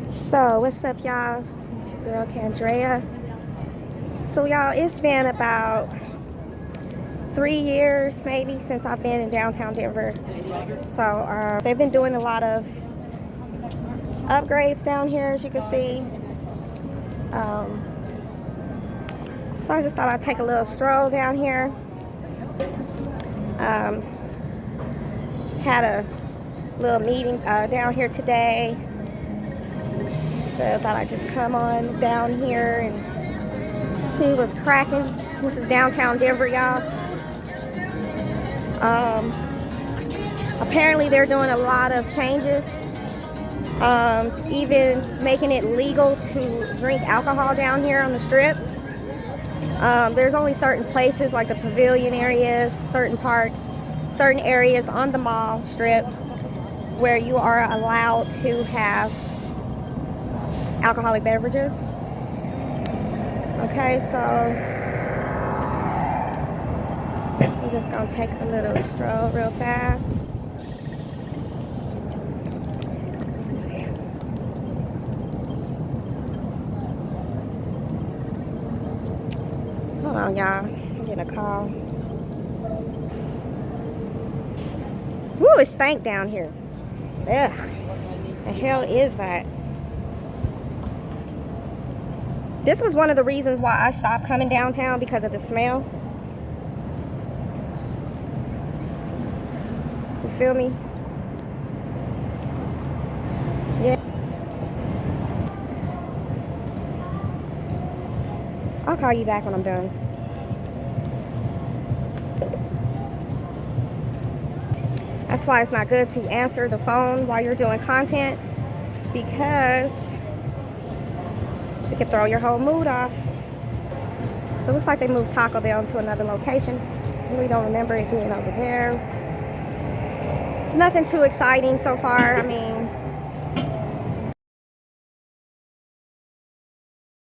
So, what's up, y'all? It's your girl, Candrea. So, y'all, it's been about 3 years maybe since I've been in downtown Denver. So, they've been doing a lot of upgrades down here, as you can see. So, I just thought I'd take a little stroll down here. Had a little meeting down here today. So, I thought I'd just come on down here and see what's cracking. This is downtown Denver, y'all. Apparently they're doing a lot of changes, even making it legal to drink alcohol down here on the strip. There's only certain places like the pavilion areas, certain parks, certain areas on the mall strip where you are allowed to have alcoholic beverages. Okay, so I'm just gonna take a little stroll real fast. Hold on, y'all. I'm getting a call. Woo, it stank down here. Ugh. The hell is that? This was one of the reasons why I stopped coming downtown, because of the smell. You feel me? Yeah. I'll call you back when I'm done. That's why it's not good to answer the phone while you're doing content, because it can throw your whole mood off. So it looks like they moved Taco Bell to another location. Really don't remember it being over there. Nothing too exciting so far. I mean,